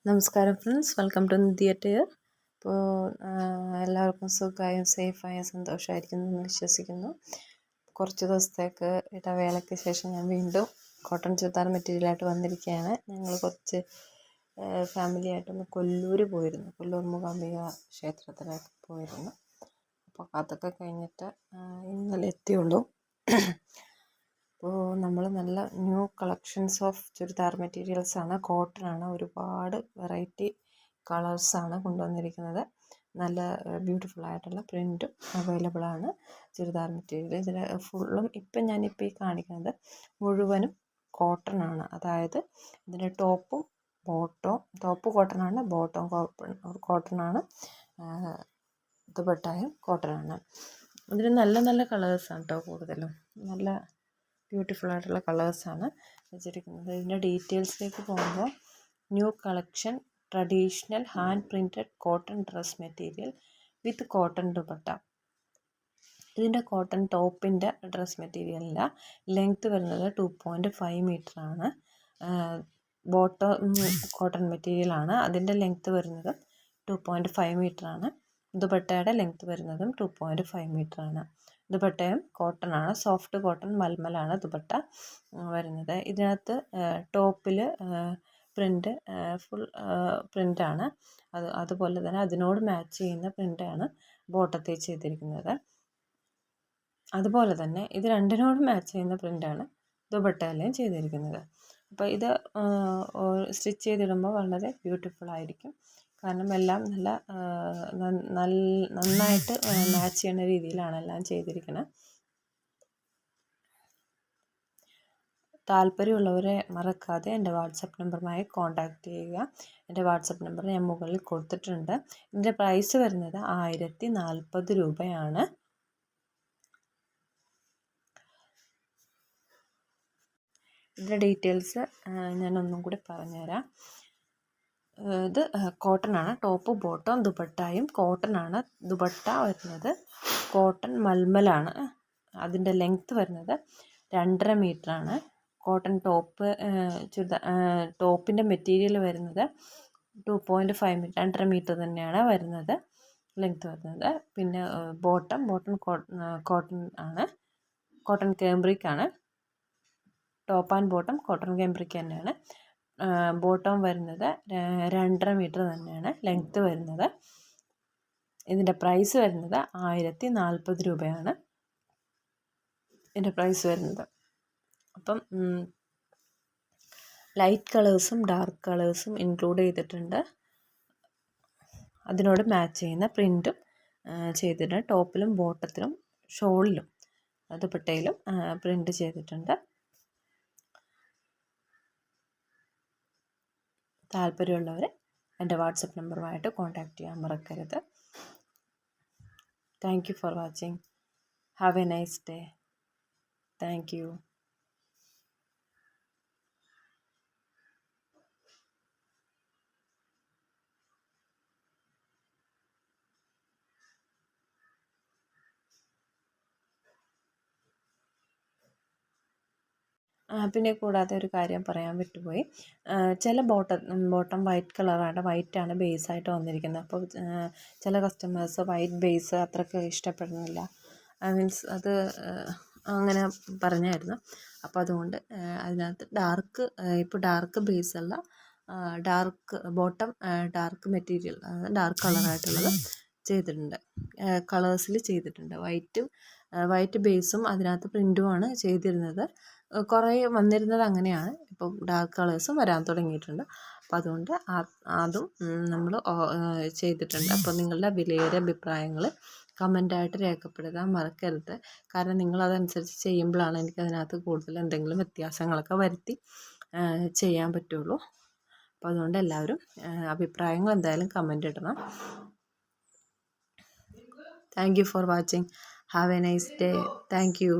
നമസ്കാരം friends, welcome to theatre. ഇപ്പോൾ എല്ലാവർക്കും സുഖമായും സേഫായും സന്തോഷമായിരിക്കുന്നു എന്ന് വിശ്വസിക്കുന്നു. കുറച്ച് ദിവസത്തേക്ക് ഇടവേളയ്ക്ക് ശേഷം ഞാൻ വീണ്ടും കോട്ടൺ ചുരിദാർ മെറ്റീരിയലായിട്ട് വന്നിരിക്കുകയാണ്. ഞങ്ങൾ കുറച്ച് ഫാമിലിയായിട്ടൊന്ന് കൊല്ലൂർ പോയിരുന്നു. കൊല്ലൂർ മൂകാംബിക ക്ഷേത്രത്തിലേക്ക് പോയിരുന്നു. അപ്പോൾ അതൊക്കെ കഴിഞ്ഞിട്ട് ഇന്നലെ എത്തിയുള്ളൂ. അപ്പോൾ നമ്മൾ നല്ല ന്യൂ കളക്ഷൻസ് ഓഫ് ചുരിദാർ മെറ്റീരിയൽസാണ്, കോട്ടനാണ്. ഒരുപാട് വെറൈറ്റി കളേഴ്സാണ് കൊണ്ടുവന്നിരിക്കുന്നത്. നല്ല ബ്യൂട്ടിഫുൾ ആയിട്ടുള്ള പ്രിൻറ്റും അവൈലബിൾ ആണ് ചുരിദാർ മെറ്റീരിയൽ. ഇതിൽ ഫുള്ളും ഞാനിപ്പോൾ ഈ കാണിക്കുന്നത് മുഴുവനും കോട്ടൺ ആണ്. അതായത് ഇതിൻ്റെ ടോപ്പ് കോട്ടൺ ആണ്, ബോട്ടം കോട്ടൺ ആണ്, ദുപ്പട്ടയും കോട്ടൺ ആണ്. ഇതിൽ നല്ല നല്ല കളേഴ്സാണ് കേട്ടോ, കൂടുതലും നല്ല ബ്യൂട്ടിഫുൾ ആയിട്ടുള്ള കളേഴ്സാണ് വെച്ചിരിക്കുന്നത്. ഇതിൻ്റെ ഡീറ്റെയിൽസിലേക്ക് പോകുമ്പോൾ new collection traditional hand printed cotton dress material with cotton dupatta. ഇതിൻ്റെ കോട്ടൺ ടോപ്പിൻ്റെ ഡ്രസ് മെറ്റീരിയലിൻ്റെ ലെങ്ത്ത് വരുന്നത് 2.5 മീറ്ററാണ്. ബോട്ടം കോട്ടൺ മെറ്റീരിയലാണ്, അതിൻ്റെ ലെങ്ത്ത് വരുന്നത് 2.5 മീറ്ററാണ്. ദുപ്പട്ടയുടെ ലെങ്ത്ത് വരുന്നതും 2.5 മീറ്ററാണ്. ദുപ്പട്ടയും കോട്ടൺ ആണ്, സോഫ്റ്റ് കോട്ടൺ മൽമലാണ് ദുപ്പട്ട വരുന്നത്. ഇതിനകത്ത് ടോപ്പിൽ പ്രിൻ്റ് ഫുൾ പ്രിൻ്റാണ്. അതുപോലെ തന്നെ അതിനോട് മാച്ച് ചെയ്യുന്ന പ്രിൻ്റാണ് ബോട്ടത്തിൽ ചെയ്തിരിക്കുന്നത്. അതുപോലെ തന്നെ ഇത് രണ്ടിനോട് മാച്ച് ചെയ്യുന്ന പ്രിൻ്റാണ് ദുപ്പട്ടയിലും ചെയ്തിരിക്കുന്നത്. അപ്പോൾ ഇത് സ്റ്റിച്ച് ചെയ്തിടുമ്പോൾ വളരെ ബ്യൂട്ടിഫുൾ ആയിരിക്കും. കാരണം എല്ലാം നന്നായിട്ട് മാച്ച് ചെയ്യുന്ന രീതിയിലാണ് എല്ലാം ചെയ്തിരിക്കുന്നത്. താല്പര്യമുള്ളവരെ മറക്കാതെ എൻ്റെ വാട്സപ്പ് നമ്പറുമായി കോൺടാക്റ്റ് ചെയ്യുക. എൻ്റെ വാട്സപ്പ് നമ്പർ ഞാൻ മുകളിൽ കൊടുത്തിട്ടുണ്ട്. ഇതിൻ്റെ പ്രൈസ് വരുന്നത് 1040 രൂപയാണ്. ഇതിൻ്റെ ഡീറ്റെയിൽസ് ഞാനൊന്നും കൂടി പറഞ്ഞുതരാം. ഇത് കോട്ടൺ ആണ്, ടോപ്പ് ബോട്ടം ദുപ്പട്ടയും കോട്ടൺ ആണ്. ദുപ്പട്ട വരുന്നത് കോട്ടൺ മൽമലാണ്. അതിൻ്റെ ലെങ്ത്ത് വരുന്നത് 2.5 മീറ്ററാണ്. കോട്ടൺ ടോപ്പിൻ്റെ മെറ്റീരിയൽ വരുന്നത് 2.5 മീറ്റർ, 2.5 മീറ്റർ തന്നെയാണ് വരുന്നത് ലെങ്ത്ത് വരുന്നത്. പിന്നെ ബോട്ടം കോട്ടൺ ആണ്, കോട്ടൺ കാംബ്രിക് ആണ്. Top and bottom cotton cambric തന്നെയാണ്. ബോട്ടം വരുന്നത് 2.5 മീറ്റർ തന്നെയാണ് ലെങ്ത്ത് വരുന്നത്. ഇതിൻ്റെ പ്രൈസ് വരുന്നത് 1040 രൂപയാണ് ഇതിൻ്റെ പ്രൈസ് വരുന്നത്. അപ്പം ലൈറ്റ് കളേഴ്സും ഡാർക്ക് കളേഴ്സും ഇൻക്ലൂഡ് ചെയ്തിട്ടുണ്ട്. അതിനോട് മാച്ച് ചെയ്യുന്ന പ്രിൻറ്റും ചെയ്തിട്ടുണ്ട്. ടോപ്പിലും ബോട്ടത്തിലും ഷോളിലും ദുപ്പട്ടയിലും പ്രിൻറ്റ് ചെയ്തിട്ടുണ്ട്. താല്പര്യമുള്ളവർ എൻ്റെ വാട്സപ്പ് നമ്പറുമായിട്ട് കോൺടാക്റ്റ് ചെയ്യാൻ മറക്കരുത്. Thank you for watching. Have A nice day. Thank you. പിന്നെ കൂടാതെ ഒരു കാര്യം പറയാൻ വിട്ടുപോയി. ചില ബോട്ടം വൈറ്റ് കളറാണ്, വൈറ്റാണ് ബേസായിട്ട് വന്നിരിക്കുന്നത്. അപ്പോൾ ചില കസ്റ്റമേഴ്സ് വൈറ്റ് ബേസ് അത്രയ്ക്ക് ഇഷ്ടപ്പെടുന്നില്ല, മീൻസ് അത് അങ്ങനെ പറഞ്ഞായിരുന്നു. അപ്പോൾ അതുകൊണ്ട് അതിനകത്ത് ഇപ്പോൾ ഡാർക്ക് ബേസല്ല, ബോട്ടം ഡാർക്ക് മെറ്റീരിയൽ, ഡാർക്ക് കളറായിട്ടുള്ളത് ചെയ്തിട്ടുണ്ട്. കളേഴ്സിൽ ചെയ്തിട്ടുണ്ട്. വൈറ്റ് ബേസും അതിനകത്ത് പ്രിൻറ്റുമാണ് ചെയ്തിരുന്നത്. കുറേ വന്നിരുന്നത് അങ്ങനെയാണ്. ഇപ്പോൾ ഡാർക്ക് കളേഴ്സും വരാൻ തുടങ്ങിയിട്ടുണ്ട്. അപ്പോൾ അതുകൊണ്ട് അതും നമ്മൾ ചെയ്തിട്ടുണ്ട്. അപ്പോൾ നിങ്ങളുടെ വിലയേറിയ അഭിപ്രായങ്ങൾ കമൻ്റായിട്ട് രേഖപ്പെടുത്താൻ മറക്കരുത്. കാരണം നിങ്ങളതനുസരിച്ച് ചെയ്യുമ്പോഴാണ് എനിക്കതിനകത്ത് കൂടുതൽ എന്തെങ്കിലും വ്യത്യാസങ്ങളൊക്കെ വരുത്തി ചെയ്യാൻ പറ്റുള്ളൂ. അപ്പോൾ അതുകൊണ്ട് എല്ലാവരും അഭിപ്രായങ്ങൾ എന്തായാലും കമൻ്റ് ഇടണം. Thank you for watching. Have A nice day. Thank you.